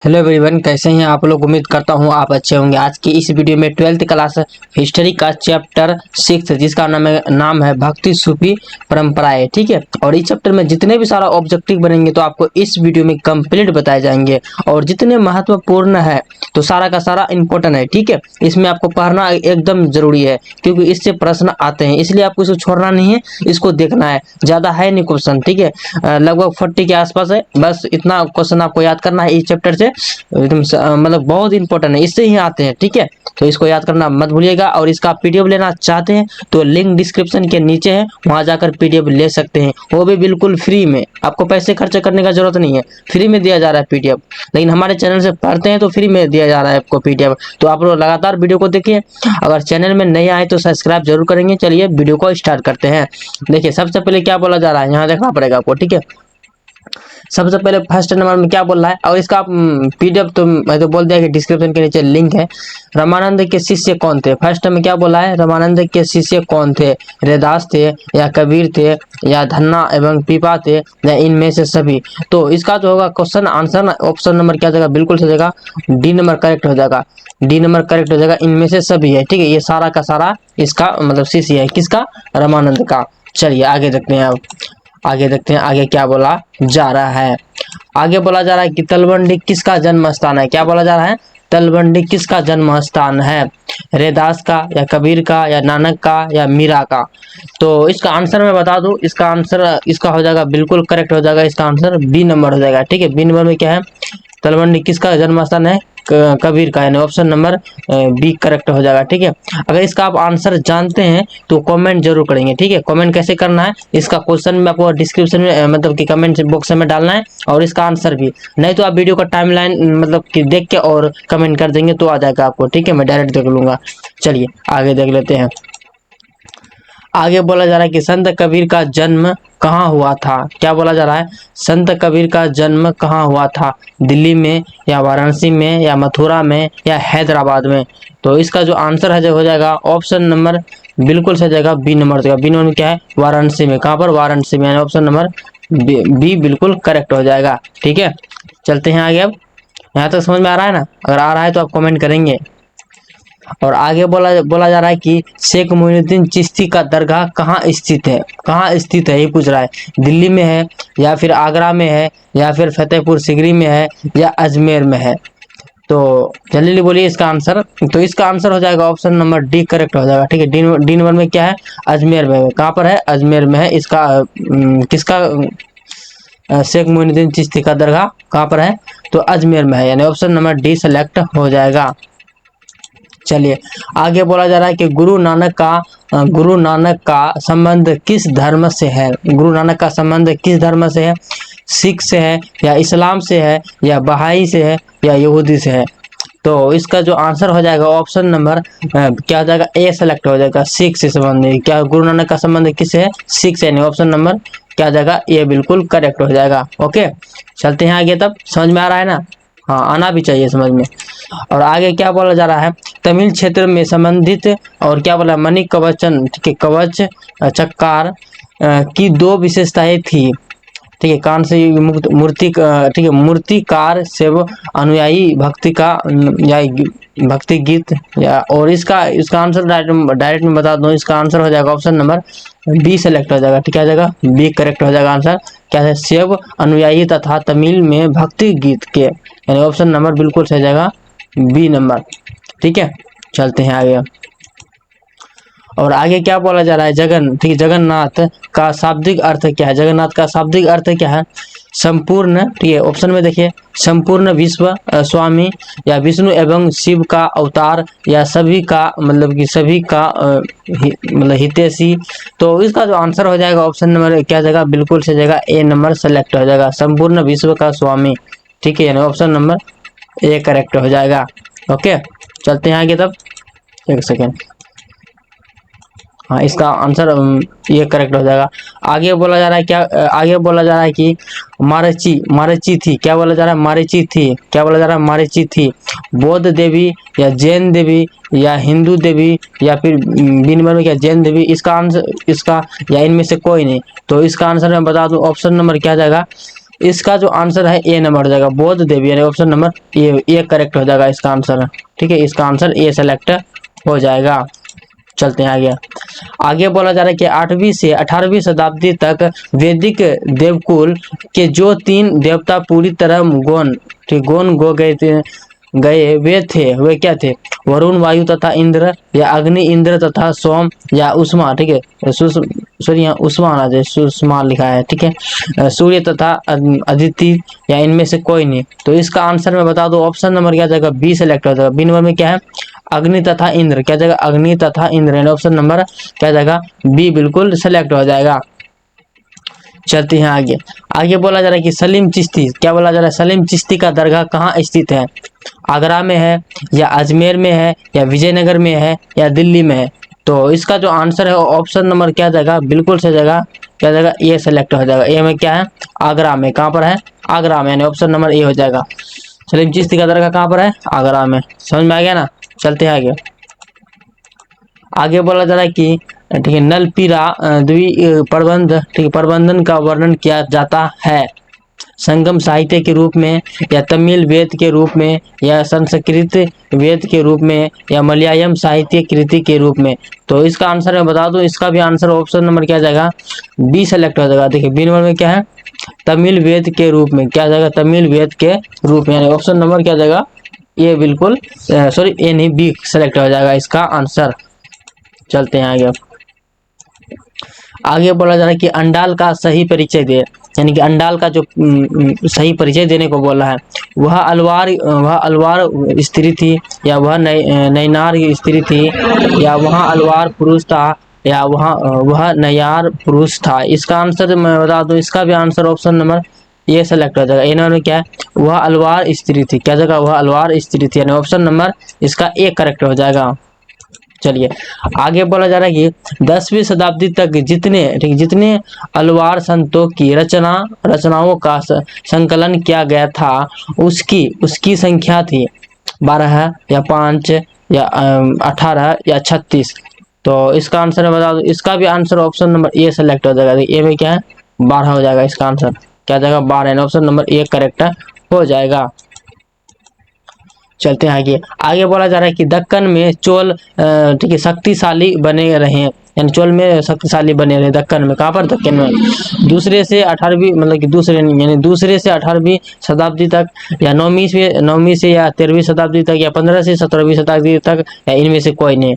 Hello everyone, कैसे हैं आप लोग। उम्मीद करता हूं आप अच्छे होंगे। आज की इस वीडियो में 12th क्लास हिस्ट्री का चैप्टर 6 जिसका नाम है भक्ति सूफी परंपराएं। ठीक है, और इस चैप्टर में जितने भी सारा ऑब्जेक्टिव बनेंगे तो आपको इस वीडियो में कंप्लीट बताए जाएंगे और जितने महत्वपूर्ण है तो सारा का सारा इंपॉर्टेंट है। ठीक है, इसमें आपको पढ़ना एकदम जरूरी है क्योंकि इससे प्रश्न आते हैं, इसलिए आपको इसको छोड़ना नहीं है, इसको देखना है। ज्यादा है नहीं क्वेश्चन, ठीक है, लगभग 40 के आसपास है। बस इतना क्वेश्चन आपको याद करना है इस चैप्टर से, एकदम मतलब बहुत इंपॉर्टेंट है, इससे ही आते हैं। ठीक है, तो इसको याद करना मत भूलिएगा। और इसका पीडीएफ लेना चाहते हैं तो लिंक डिस्क्रिप्शन के नीचे है, वहां जाकर पीडीएफ ले सकते हैं, वो भी बिल्कुल फ्री में। आपको पैसे खर्च करने का जरूरत नहीं है, फ्री में दिया जा रहा है पीडीएफ। लेकिन हमारे चैनल से पढ़ते हैं तो फ्री में दिया जा रहा है आपको पीडीएफ। तो आप लोग लगातार वीडियो को देखिए। अगर चैनल में नए आए तो सब्सक्राइब जरूर करेंगे। चलिए वीडियो को स्टार्ट करते हैं। देखिए सबसे पहले क्या बोला जा रहा है, यहाँ देखना पड़ेगा आपको। ठीक है, सबसे पहले फर्स्ट नंबर में क्या बोल रहा है, और इसका पीडीएफ तो मैं तो बोल दिया कि डिस्क्रिप्शन के नीचे लिंक है। रामानंद के शिष्य कौन थे, फर्स्ट में क्या बोला है, रामानंद के शिष्य कौन थे, रैदास थे या कबीर थे या धन्ना एवं पीपा थे या इनमें से सभी। तो इसका जो होगा क्वेश्चन आंसर ऑप्शन नंबर क्या जाएगा, बिल्कुल सही जाएगा, डी नंबर करेक्ट हो जाएगा। डी नंबर करेक्ट हो जाएगा, इनमें से सभी है। ठीक है, ये सारा का सारा इसका मतलब शिष्य है, किसका, रामानंद का। चलिए आगे देखते हैं। अब आगे देखते हैं आगे क्या बोला जा रहा है। आगे बोला जा रहा है कि तलवंडी किसका जन्म स्थान है। क्या बोला जा रहा है, तलवंडी किसका जन्म स्थान है, रैदास का या कबीर का या नानक का या मीरा का। तो इसका आंसर मैं बता दूं, इसका आंसर इसका हो जाएगा, बिल्कुल करेक्ट हो जाएगा। इसका आंसर बी नंबर हो जाएगा। ठीक है, बी नंबर में क्या है, तलवंडी किसका जन्म स्थान है, कबीर का, यानी ऑप्शन नंबर बी करेक्ट हो जाएगा। ठीक है, अगर इसका आप आंसर जानते हैं तो कमेंट जरूर करेंगे। ठीक है, कमेंट कैसे करना है, इसका क्वेश्चन में आपको डिस्क्रिप्शन में मतलब कि कमेंट बॉक्स में डालना है, और इसका आंसर भी। नहीं तो आप वीडियो का टाइमलाइन मतलब कि देख के और कमेंट कर देंगे तो आ जाएगा आपको। ठीक है, मैं डायरेक्ट देख लूंगा। चलिए आगे देख लेते हैं। आगे बोला जा रहा है कि संत कबीर का जन्म कहाँ हुआ था। क्या बोला जा रहा है, संत कबीर का जन्म कहाँ हुआ था, दिल्ली में या वाराणसी में या मथुरा में या हैदराबाद में। तो इसका जो आंसर है जो हो जाएगा ऑप्शन नंबर बिल्कुल सही जाएगा, बी नंबर हो जाएगा। बी नंबर में क्या है, वाराणसी में। कहाँ पर, वाराणसी में, यानी ऑप्शन नंबर बी बिल्कुल करेक्ट हो जाएगा। ठीक है, चलते हैं आगे। अब यहाँ तक समझ में आ रहा है ना, अगर आ रहा है तो आप कमेंट करेंगे। और आगे बोला जा रहा है कि शेख मोइनुद्दीन चिश्ती का दरगाह कहाँ स्थित है। कहाँ स्थित है ये पूछ रहा है, दिल्ली में है या फिर आगरा में है या फिर फतेहपुर सिकरी में है या अजमेर में है। तो जल्दी बोलिए इसका आंसर। तो इसका आंसर हो जाएगा ऑप्शन नंबर डी करेक्ट हो जाएगा। ठीक है, डी नंबर में क्या है, अजमेर में है। कहाँ पर है, अजमेर में है। इसका किसका, शेख मोइनुद्दीन चिश्ती का दरगाह कहाँ पर है, तो अजमेर में है, यानी ऑप्शन नंबर डी सेलेक्ट हो जाएगा। चलिए आगे बोला जा रहा है कि गुरु नानक का संबंध किस धर्म से है। गुरु नानक का संबंध किस धर्म से है, सिख से है या इस्लाम से है या बहाई से है या यहूदी से है। तो इसका जो आंसर हो जाएगा ऑप्शन नंबर क्या हो जाएगा, ए सेलेक्ट हो जाएगा, सिख से संबंध। क्या गुरु नानक का संबंध किससे है, सिख से, नहीं ऑप्शन नंबर क्या हो जाएगा, ये बिल्कुल करेक्ट हो जाएगा। ओके, चलते हैं आगे। तब समझ में आ रहा है ना, हाँ आना भी चाहिए समझ में। और आगे क्या बोला जा रहा है, तमिल क्षेत्र में संबंधित और क्या बोला, मणि कवचन, ठीक है, कवच चक्कार की दो विशेषताएं थी। ठीक है, कान से मूर्ति, ठीक है, मूर्तिकार सेव अनुयायी भक्ति का या भक्ति गीत या। और इसका आंसर डायरेक्ट में बता दूं, इसका आंसर हो जाएगा ऑप्शन नंबर बी सेलेक्ट हो जाएगा। ठीक है, जाएगा बी करेक्ट हो जाएगा आंसर। क्या है, शिव अनुयायी तथा तमिल में भक्ति गीत के, यानी ऑप्शन नंबर बिल्कुल सही जाएगा, बी नंबर। ठीक है, चलते हैं आगे। और आगे क्या बोला जा रहा है, ठीक है, जगन्नाथ का शाब्दिक अर्थ क्या है। जगन्नाथ का शाब्दिक अर्थ क्या है, संपूर्ण, ठीक है, ऑप्शन में देखिए, संपूर्ण विश्व स्वामी या विष्णु एवं शिव का अवतार या सभी का मतलब कि सभी का मतलब हितैषी। तो इसका जो आंसर हो जाएगा ऑप्शन नंबर क्या जाएगा, बिल्कुल से जाएगा, ए नंबर सेलेक्ट हो जाएगा, संपूर्ण विश्व का स्वामी। ठीक है, यानी ऑप्शन नंबर ए करेक्ट हो जाएगा। ओके, चलते हैं आगे। तब एक सेकेंड, हाँ इसका आंसर ये करेक्ट हो जाएगा। आगे बोला जा रहा है क्या, आगे बोला जा रहा है कि मारीची थी। क्या बोला जा रहा है, मारीची थी। क्या बोला जा रहा है, मारीची थी बौद्ध देवी या जैन देवी या हिंदू देवी या फिर बी नंबर में क्या, जैन देवी। इसका आंसर, इसका या इनमें से कोई नहीं। तो इसका आंसर मैं बता दूं, ऑप्शन नंबर क्या जाएगा, इसका जो आंसर है ए नंबर हो जाएगा, बौद्ध देवी, यानी ऑप्शन नंबर ए करेक्ट हो जाएगा इसका आंसर। ठीक है, इसका आंसर ए सेलेक्ट हो जाएगा। चलते हैं आगे। आगे बोला जा रहा है कि 8वीं से 18वीं शताब्दी तक वैदिक देवकुल के जो 3 देवता पूरी तरह गौण गो गए वे क्या थे? वरुण, वायु तथा इंद्र, या अग्नि, इंद्र तथा सोम, या उष्मा। ठीक है, सॉरी यहाँ उष्मा आना चाहिए, सुषमा लिखा है। ठीक है, सूर्य तथा अदिति, या इनमें से कोई नहीं। तो इसका आंसर मैं बता दूं, ऑप्शन नंबर क्या जाएगा? बी सेलेक्ट हो जाएगा। बी नंबर में क्या है? अग्नि तथा इंद्र। क्या जाएगा? अग्नि तथा इंद्र। ऑप्शन नंबर क्या जाएगा? बी बिल्कुल सेलेक्ट हो जाएगा। चलते हैं आगे। आगे बोला जा रहा है कि सलीम चिश्ती, क्या बोला जा रहा है? सलीम चिश्ती का दरगाह कहाँ स्थित है? आगरा में है, या अजमेर में है, या विजयनगर में है, या दिल्ली में है? तो इसका जो आंसर है ऑप्शन नंबर क्या जाएगा? बिल्कुल से जाएगा, क्या जाएगा? ये सेलेक्ट हो जाएगा। ए में क्या है? आगरा में। कहाँ पर है? आगरा में, यानी ऑप्शन नंबर ए हो जाएगा। सलीम चिश्ती का दरगाह कहाँ पर है? आगरा में। समझ में आ गया ना? चलते हैं आगे। आगे बोला जा रहा है कि ठीक है, नलपीरा द्वि प्रबंध, ठीक है, प्रबंधन का वर्णन किया जाता है संगम साहित्य के रूप में, या तमिल वेद के रूप में, या संस्कृत वेद के रूप में, या मलयालम साहित्य कृति के रूप में? तो इसका आंसर मैं बता दूं, इसका भी आंसर ऑप्शन नंबर क्या जाएगा? बी सेलेक्ट हो जाएगा। देखिए बी नंबर में क्या है? तमिल वेद के रूप में। क्या जाएगा? तमिल वेद के रूप में, यानी ऑप्शन नंबर क्या जाएगा? ये बिल्कुल सॉरी ए नहीं, बी सेलेक्ट हो जाएगा इसका आंसर। चलते हैं आगे। आगे बोला जा रहा है कि अंडाल का सही परिचय दे, यानी कि अंडाल का जो सही परिचय देने को बोला है। वह अलवार स्त्री थी, या वह नैनार स्त्री थी, या वह अलवार पुरुष था, या वह नयार पुरुष था? इसका आंसर मैं बता दूं, इसका भी आंसर ऑप्शन नंबर ये सेलेक्ट हो जाएगा। ए नंबर में क्या है? वह अलवार स्त्री थी। क्या जगह? वह अलवार स्त्री थी, यानी ऑप्शन नंबर इसका ए करेक्ट हो जाएगा। चलिए आगे बोला जा रहा है कि 10वीं शताब्दी तक जितने अलवार संतों की रचनाओं का संकलन किया गया था, उसकी संख्या थी 12, या 5, या 18, या 36? तो इसका आंसर मैं बता दूं, इसका भी answer option number A select हो जाएगा। ए में क्या है? 12 हो जाएगा इसका आंसर। क्या जाएगा? 12, ऑप्शन नंबर ए करेक्ट हो जाएगा। चलते हैं आगे। आगे बोला जा रहा है कि दक्कन में चोल ठीक है शक्तिशाली बने रहे, यानी चोल में शक्तिशाली बने रहे दक्कन में। कहाँ पर? दक्कन में। दूसरे से 18वीं, मतलब कि दूसरे नहीं, यानी दूसरे से 18वीं शताब्दी तक, या 9वीं से या 13वीं शताब्दी तक, या 15 से 17वीं शताब्दी तक, या इनमें से कोई नहीं?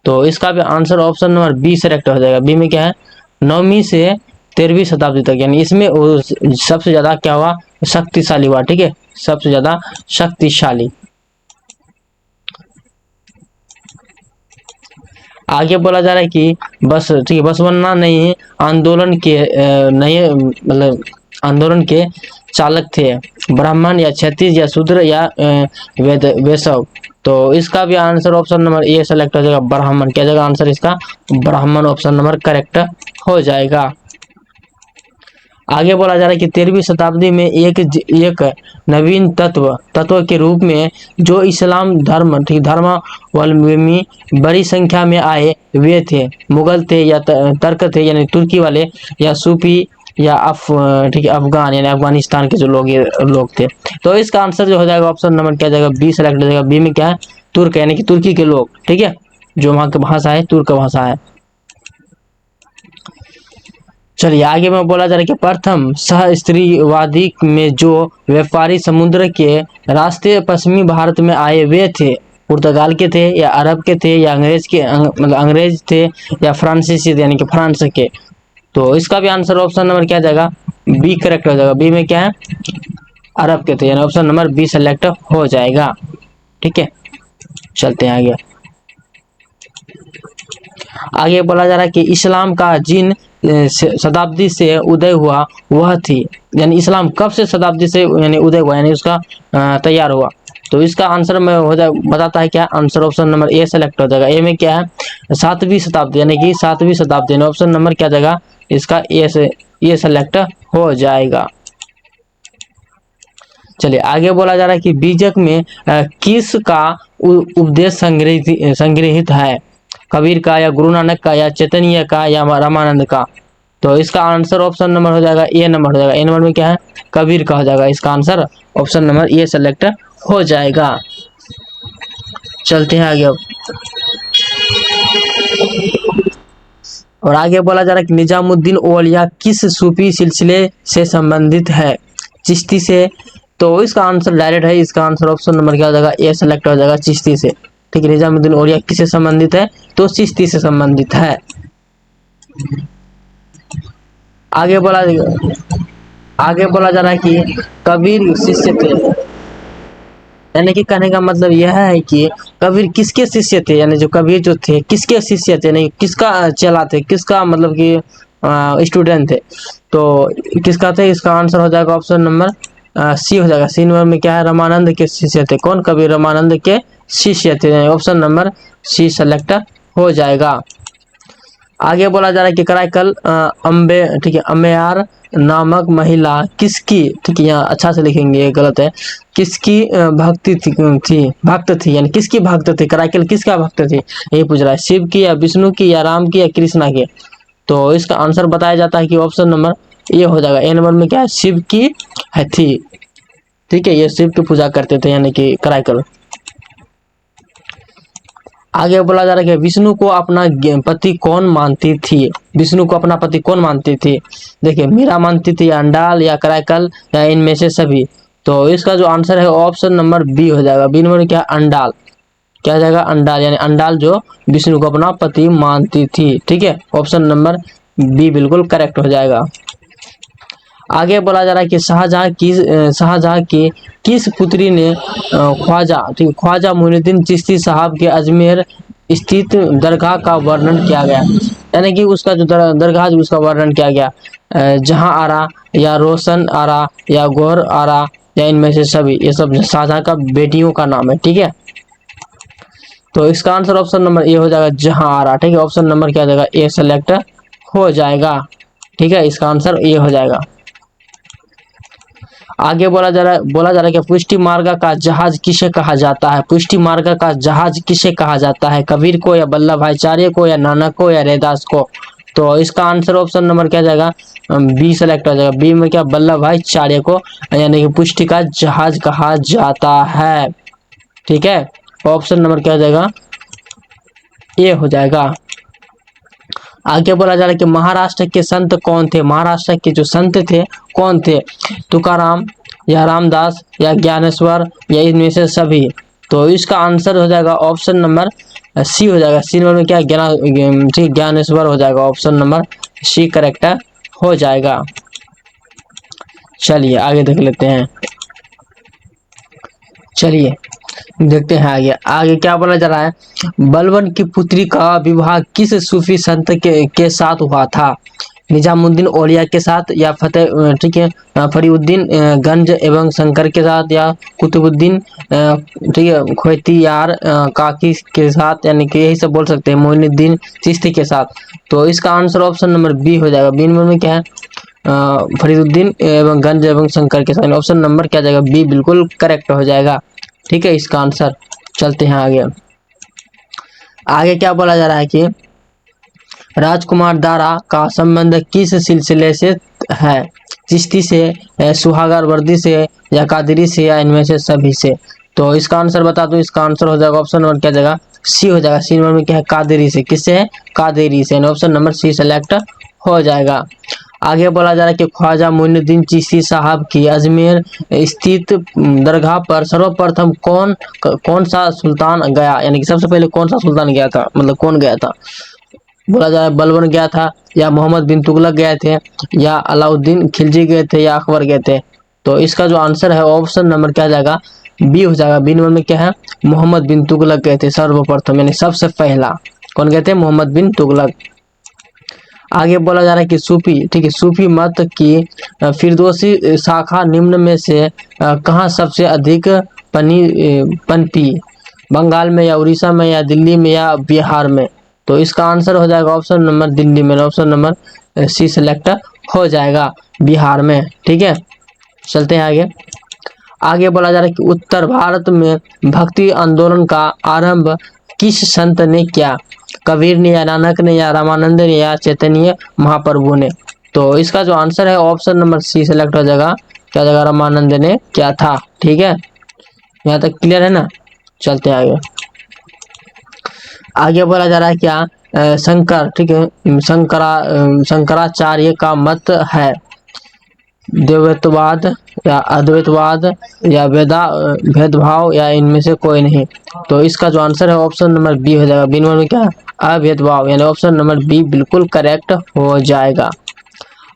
तो इसका भी answer option number B select हो जाएगा। बी में क्या है? 9वीं से 13वीं शताब्दी तक, यानी इसमें सबसे ज्यादा क्या हुआ? शक्तिशाली हुआ। ठीक है, सबसे ज्यादा शक्तिशाली। आगे बोला जा रहा है कि ठीक है, बसवन्ना नए आंदोलन के नए मतलब आंदोलन के चालक थे, ब्राह्मण, या क्षत्रिय, या शूद्र, या वैश्य? तो इसका भी answer option number A select हो जाएगा, ब्राह्मण। क्या जाएगा आंसर इसका? ब्राह्मण, ऑप्शन नंबर करेक्ट हो जाएगा। आगे बोला जा रहा है कि 13वीं शताब्दी में एक नवीन तत्व के रूप में जो इस्लाम धर्मावलंबी बड़ी संख्या में आए, वे थे मुगल थे, या तर्क थे, यानी तुर्की वाले, या सूफी, या ठीक है अफगान, यानी अफगानिस्तान के जो लोग थे? तो इसका आंसर जो हो जाएगा ऑप्शन नंबर क्या जाएगा? बी सेलेक्ट हो जाएगा। बी में क्या है? तुर्क, यानी कि तुर्की के लोग। ठीक है, जो वहां की भाषा है तुर्क भाषा है। चलिए आगे में बोला जा रहा है कि प्रथम सहस्त्रवादी में जो व्यापारी समुद्र के रास्ते पश्चिमी भारत में आए, वे थे पुर्तगाल के थे, या अरब के थे, या मतलब अंग्रेज थे, या फ्रांसीसी थे, यानी कि फ्रांस के? तो इसका भी आंसर ऑप्शन नंबर क्या जाएगा? बी करेक्ट हो जाएगा। बी में क्या है? अरब के थे, यानी ऑप्शन नंबर बी सेलेक्ट हो जाएगा। ठीक है, चलते हैं आगे। आगे बोला जा रहा है कि इस्लाम का जिन शताब्दी से उदय हुआ वह थी, यानी इस्लाम कब से शताब्दी से यानी उदय हुआ, यानी उसका तैयार हुआ? तो इसका आंसर में हो जाए बताता है क्या? Answer option number A select हो जाएगा। ए में क्या है? 7वीं शताब्दी, यानी कि 7वीं शताब्दी, यानी ऑप्शन नंबर क्या जाएगा? इसका ए सेलेक्ट हो जाएगा। चलिए आगे बोला जा रहा है कि बीजक में किस का उपदेश संग्रहित है? कबीर का, या गुरु नानक का, या चैतन्य का, या रामानंद का? तो इसका आंसर ऑप्शन नंबर हो जाएगा ए नंबर हो जाएगा। ए नंबर में क्या है? कबीर का हो जाएगा इसका answer option number A select हो जाएगा। चलते हैं आगे अब। और आगे बोला जा रहा है कि निजामुद्दीन औलिया किस सूफी सिलसिले से संबंधित है? चिश्ती से। तो इसका आंसर डायरेक्ट है, इसका आंसर ऑप्शन नंबर क्या हो जाएगा ए सेलेक्ट हो जाएगा, चिश्ती से। ठीक है, निजामुद्दीन औलिया किससे संबंधित है? तो चिश्ती से संबंधित है। आगे बोला जा रहा है कि कबीर शिष्य थे, यानी कि कहने का मतलब यह है कि कबीर किसके शिष्य थे, यानी जो कबीर जो थे किसके शिष्य थे, नहीं किसका चेला थे, किसका मतलब कि स्टूडेंट थे। तो किसका थे? इसका आंसर हो जाएगा ऑप्शन नंबर सी हो जाएगा। सी नंबर में क्या है? रामानंद के शिष्य थे। कौन? कबीर रामानंद के शिष्य थे। ऑप्शन नंबर सी सेलेक्ट हो जाएगा। आगे बोला जा रहा है कि कराईकल अम्बे, ठीक है, अम्बेयार नामक महिला किसकी, ठीक है, यहाँ अच्छा से लिखेंगे, ये गलत है, किसकी भक्ति भक्त थी, यानी किसकी भक्त थी? कराईकल किसका भक्त थी ये पूछ रहा है, शिव की या विष्णु की या राम की या कृष्णा की? तो इसका आंसर बताया जाता है कि ऑप्शन नंबर ये हो जाएगा। ए नंबर में क्या है? शिव की है थी। ठीक है, ये शिव की पूजा करते थे यानी कि कराईकल। आगे बोला जा रहा है कि विष्णु को अपना पति कौन मानती थी? विष्णु को अपना पति कौन मानती थी? देखिए, मीरा मानती थी, अंडाल या कराईकल या इनमें से सभी? तो इसका जो आंसर है ऑप्शन नंबर बी हो जाएगा। बी नंबर क्या? अंडाल। क्या हो जाएगा? अंडाल, यानी अंडाल जो विष्णु को अपना पति मानती थी। ठीक है, ऑप्शन नंबर बी बिल्कुल करेक्ट हो जाएगा। आगे बोला जा रहा है कि शाहजहां की किस पुत्री ने ख्वाजा, ठीक है, ख्वाजा मोइनुद्दीन चिश्ती साहब के अजमेर स्थित दरगाह का वर्णन किया गया, यानी कि उसका जो दरगाह उसका वर्णन किया गया, जहां आरा या रोशन आरा या गौर आरा या इनमें से सभी? ये सब शाहजहां का बेटियों का नाम है। ठीक है, तो इसका आंसर ऑप्शन नंबर ए हो जाएगा, जहां आरा। ठीक है, ऑप्शन नंबर क्या हो जाएगा? ए सेलेक्ट हो जाएगा। ठीक है, इसका आंसर ए हो जाएगा। आगे बोला जा रहा है कि पुष्टि मार्ग का जहाज किसे कहा जाता है? पुष्टि मार्ग का जहाज किसे कहा जाता है? कबीर को या वल्लभाचार्य को या नानक को या रैदास को? तो इसका आंसर ऑप्शन नंबर क्या जाएगा? बी सेलेक्ट हो जाएगा। बी में क्या? वल्लभाचार्य को, यानी कि पुष्टि का जहाज कहा जाता है। ठीक है, ऑप्शन नंबर क्या हो जाएगा? ए हो जाएगा। आगे बोला जा रहा है कि महाराष्ट्र के संत कौन थे? महाराष्ट्र के जो संत थे कौन थे? तुकाराम या रामदास या ज्ञानेश्वर या इनमें से सभी? तो इसका आंसर हो जाएगा ऑप्शन नंबर सी हो जाएगा। सी नंबर में क्या? ज्ञानेश्वर हो जाएगा। ऑप्शन नंबर सी करेक्ट हो जाएगा। चलिए आगे देख लेते हैं। चलिए देखते हैं आगे क्या बोला जा रहा है। बलबन की पुत्री का विवाह किस सूफी संत के साथ हुआ था? निजामुद्दीन औलिया के साथ या फतेह, ठीक है, फरीउद्दीन गंज एवं शंकर के साथ या कुतुबुद्दीन, ठीक है, खोतियार काकी के साथ, यानी कि यही सब बोल सकते हैं, मोइनुद्दीन चिश्ती के साथ? तो इसका आंसर ऑप्शन नंबर बी हो जाएगा। बी नंबर में क्या है? फरीउद्दीन एवं गंज एवं शंकर के साथ। ऑप्शन नंबर क्या जाएगा? बी बिल्कुल करेक्ट हो जाएगा। ठीक है, इसका आंसर। चलते हैं आगे क्या बोला जा रहा है कि राजकुमार दारा का संबंध किस सिलसिले से है? चिश्ती से, सुहागर वर्दी से या कादरी से या इनमें से सभी से? तो इसका आंसर बता दूं, इसका आंसर हो जाएगा ऑप्शन नंबर क्या जाएगा? सी हो जाएगा। सी नंबर में क्या है? कादरी से। किससे है? कादरी से। ऑप्शन नंबर सी सेलेक्ट हो जाएगा। आगे बोला जा रहा है कि ख्वाजा मोइनुद्दीन चिश्ती साहब की अजमेर स्थित दरगाह पर सर्वप्रथम कौन सा सुल्तान गया, यानी कि सबसे पहले कौन सा सुल्तान गया था, मतलब कौन गया था? बोला जा रहा है बलबन गया था या मोहम्मद बिन तुगलक गए थे या अलाउद्दीन खिलजी गए थे या अकबर गए थे? तो इसका जो आंसर है ऑप्शन नंबर क्या जाएगा? बी हो जाएगा। बी नंबर में क्या है? मोहम्मद बिन तुगलक गए थे सर्वप्रथम, यानी सबसे पहला कौन गए थे? मोहम्मद बिन तुगलक। आगे बोला जा रहा है कि सूफी, ठीक है, सूफी मत की फिरदौसी शाखा निम्न में से कहाँ सबसे अधिक पनपी? बंगाल में या उड़ीसा में या दिल्ली में या बिहार में? तो इसका आंसर हो जाएगा ऑप्शन नंबर दिल्ली में। ऑप्शन नंबर सी सेलेक्ट हो जाएगा, बिहार में। ठीक है, चलते हैं आगे बोला जा रहा है कि उत्तर भारत में भक्ति आंदोलन का आरंभ किस संत ने किया? कबीर ने या नानक ने या रामानंद ने या चैतन्य महाप्रभु ने? तो इसका जो आंसर है ऑप्शन नंबर सी सेलेक्ट हो जाएगा, क्या जगह रामानंद ने किया था। ठीक है, यहाँ तक क्लियर है ना। चलते हैं आगे। आगे बोला जा रहा है क्या, शंकर, ठीक है, शंकराचार्य का मत है द्वैतवाद या अद्वैतवाद या भेदभाव या इनमें से कोई नहीं। तो इसका जो आंसर है ऑप्शन नंबर बी हो जाएगा। बी नंबर में क्या है, अभेदभाव, यानी ऑप्शन नंबर बी बिल्कुल करेक्ट हो जाएगा।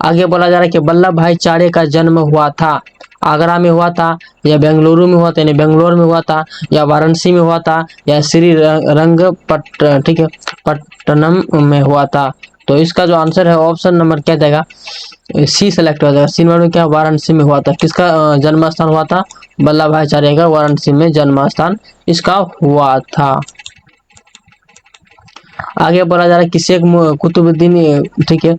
आगे बोला जा रहा है कि वल्लभ भाई चारे का जन्म हुआ था आगरा में हुआ था, या बेंगलुरु में हुआ था, यानी बेंगलोर में हुआ था, या वाराणसी में हुआ था, या श्री ठीक है पट्टनम में हुआ था। तो इसका जो आंसर है ऑप्शन नंबर क्या जाएगा, सी सेलेक्ट हो जाएगा। सी नंबर में क्या, वाराणसी में हुआ था। किसका जन्म स्थान हुआ था, वल्लभ भाई चारे का वाराणसी में जन्म स्थान इसका हुआ था। आगे बोला जा रहा है कि शेख कुतुबुद्दीन, ठीक है,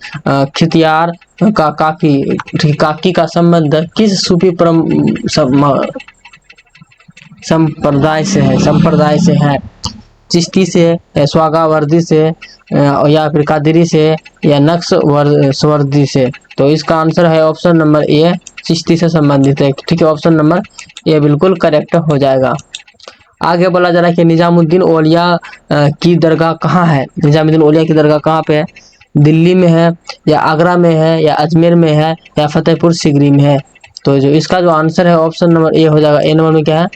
खितियार का काकी का संबंध किस सूफी संप्रदाय से है। चिश्ती से, स्वागावर्दी से, या फिर कादरी से, या नक्शवर्दी से। तो इसका आंसर है ऑप्शन नंबर ए, चिश्ती से संबंधित है। ठीक है, ऑप्शन नंबर ए बिल्कुल करेक्ट हो जाएगा। आगे बोला जा रहा है कि निजामुद्दीन औलिया की दरगाह कहाँ है। निजामुद्दीन औलिया की दरगाह कहाँ पे है, दिल्ली में है, या आगरा में है, या अजमेर में है, या फतेहपुर सीकरी में है। तो जो इसका जो आंसर है ऑप्शन नंबर ए हो जाएगा। ए नंबर में क्या है,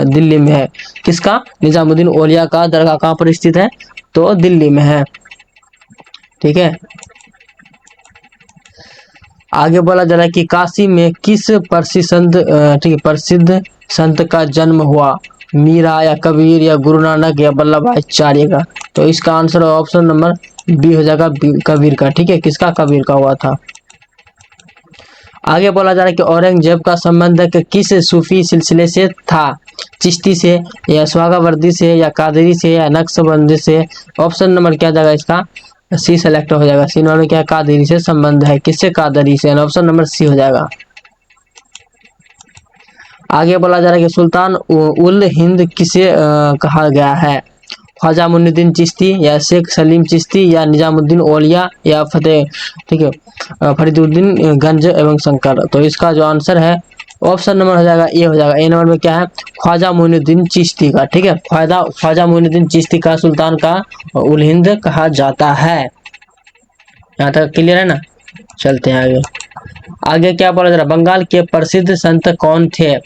दिल्ली में है। किसका, निजामुद्दीन औलिया का दरगाह कहाँ पर स्थित है, तो दिल्ली में है। ठीक है, आगे बोला जा रहा है कि काशी में किस प्रसिद्ध संत का जन्म हुआ, मीरा, या कबीर, या गुरु नानक, या वल्लभ भाई चार्य का। तो इसका आंसर ऑप्शन नंबर बी हो जाएगा, कबीर का। ठीक है, किसका, कबीर का हुआ था। आगे बोला जा रहा है कि औरंगजेब का संबंध किस सूफी सिलसिले से था, चिश्ती से, या स्वागावर्दी से, या कादरी से, या नक्शबंदी से। ऑप्शन नंबर क्या जाएगा इसका, सी सेलेक्ट हो जाएगा। सी नंबर में क्या, कादरी से संबंध है। किससे, कादरी से, ऑप्शन नंबर सी हो जाएगा। आगे बोला जा रहा है कि सुल्तान उल हिंद किसे कहा गया है, ख्वाजा मुइनुद्दीन चिश्ती, या शेख सलीम चिश्ती, या निजामुद्दीन औलिया, या ठीक है फरीदुद्दीन गंज एवं शंकर। तो इसका जो आंसर है ऑप्शन नंबर हो जाएगा ए हो जाएगा। ए नंबर में क्या है, ख्वाजा मुइनुद्दीन चिश्ती का। ठीक है, ख्वाजा मुइनुद्दीन चिश्ती का सुल्तान का उल हिंद कहा जाता है। यहाँ तक क्लियर है ना। चलते हैं आगे। आगे क्या बोला जा रहा है, बंगाल के प्रसिद्ध संत कौन थे,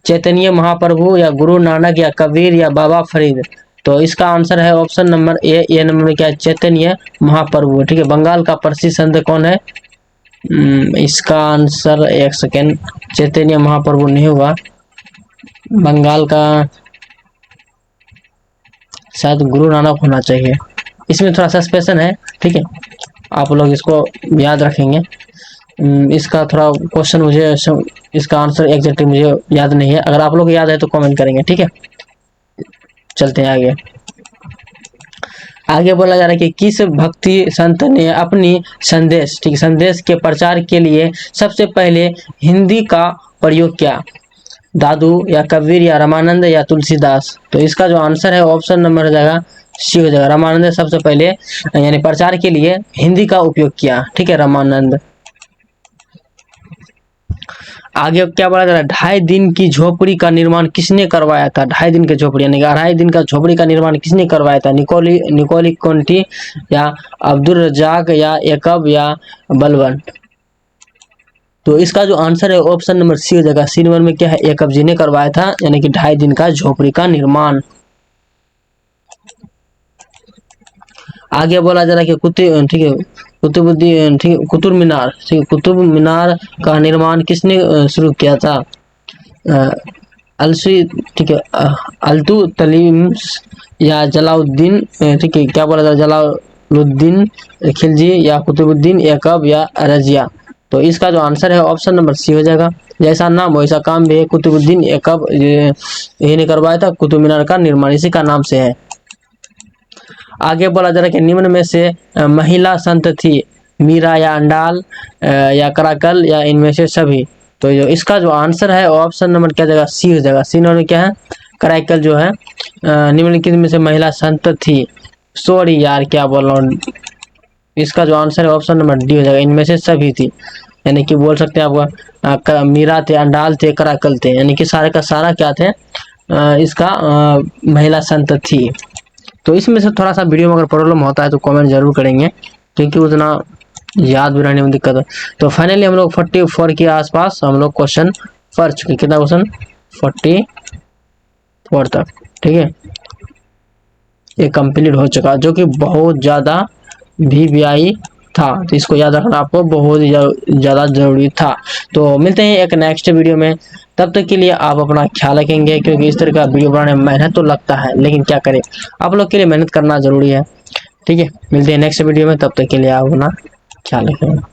चैतन्य महाप्रभु, या गुरु नानक, या कबीर, या बाबा फरीद। तो इसका आंसर है option number A. A number में क्या है, चैतन्य महाप्रभु। ठीक है, बंगाल का प्रसिद्ध संत कौन है, इसका आंसर, एक सेकेंड, चैतन्य महाप्रभु नहीं होगा, बंगाल का शायद गुरु नानक होना चाहिए। इसमें थोड़ा सस्पेंशन है। ठीक है, आप लोग इसको याद रखेंगे। इसका थोड़ा क्वेश्चन मुझे, इसका आंसर एग्जैक्टली मुझे याद नहीं है। अगर आप लोग याद है तो कमेंट करेंगे। ठीक है, चलते हैं आगे। आगे बोला जा रहा है कि किस भक्ति संत ने अपनी संदेश, ठीक, संदेश के प्रचार के लिए सबसे पहले हिंदी का प्रयोग किया, दादू, या कबीर, या रामानंद, या तुलसीदास। तो इसका जो आंसर है ऑप्शन नंबर हो जाएगा सी हो जाएगा। रामानंद सबसे पहले यानी प्रचार के लिए हिंदी का उपयोग किया। ठीक है, रामानंद। आगे क्या बोला जा रहा है, 2.5 दिन की झोपड़ी का निर्माण किसने करवाया था। 2.5 दिन की झोपड़ी यानी 2.5 दिन का झोपड़ी का निर्माण किसने करवाया था, निकोली कोंटी, या अब्दुल रजाक, या एकब, या बलबन। तो इसका जो आंसर है ऑप्शन नंबर सी हो जाएगा। सी नंबर में क्या है, एकब जी ने करवाया था, यानी कि 2.5 दिन का झोपड़ी का निर्माण। आगे बोला जा रहा है कि ठीक है कुतुबुद्दीन, ठीक है, कुतुब मीनार, ठीक है, कुतुब मीनार का निर्माण किसने शुरू किया था, अलसी, ठीक है, अल्तु तलीम्स, या जलाउद्दीन, ठीक है, क्या बोला जा रहा है, जलालुद्दीन खिलजी, या कुतुबुद्दीन ऐकब, या रजिया। तो इसका जो आंसर है ऑप्शन नंबर सी हो जाएगा। जैसा नाम वैसा काम भी है, कुतुबुद्दीन ऐकब यही ने करवाया था कुतुब मीनार का निर्माण, इसी का नाम से है। आगे बोला जा रहा है कि निम्न में से महिला संत थी, मीरा, या अंडाल, या कराकल, या इनमें से सभी। तो जो इसका जो आंसर है ऑप्शन नंबर क्या जाएगा, सी हो जाएगा। सी नंबर क्या है, कराकल जो है निम्नलिखित में से महिला संत थी। सॉरी यार क्या बोल रहा हूँ, इसका जो आंसर है ऑप्शन नंबर डी हो जाएगा, इनमें से सभी थी। यानी कि बोल सकते हैं आपका मीरा थे, अंडाल थे, कराकल थे, यानी कि सारे का सारा क्या थे, इसका महिला संत थी। तो इसमें से थोड़ा सा वीडियो में अगर प्रॉब्लम होता है तो कमेंट जरूर करेंगे, क्योंकि उतना याद भी रहने में दिक्कत है। तो फाइनली हम लोग 44 के आसपास हम लोग क्वेश्चन पढ़ चुके। कितना क्वेश्चन? 44 तक, ठीक है। ये कंप्लीट हो चुका, जो कि बहुत ज़्यादा VVI था, तो इसको याद रखना आपको बहुत ज़्यादा जरूरी था। तो मिलते हैं एक नेक्स्ट वीडियो में, तब तक के लिए आप अपना ख्याल रखेंगे, क्योंकि इस तरह का वीडियो बनाने में मेहनत तो लगता है, लेकिन क्या करें, आप लोग के लिए मेहनत करना जरूरी है। ठीक है, मिलते हैं नेक्स्ट वीडियो में, तब तक के लिए आप अपना ख्याल रखेंगे।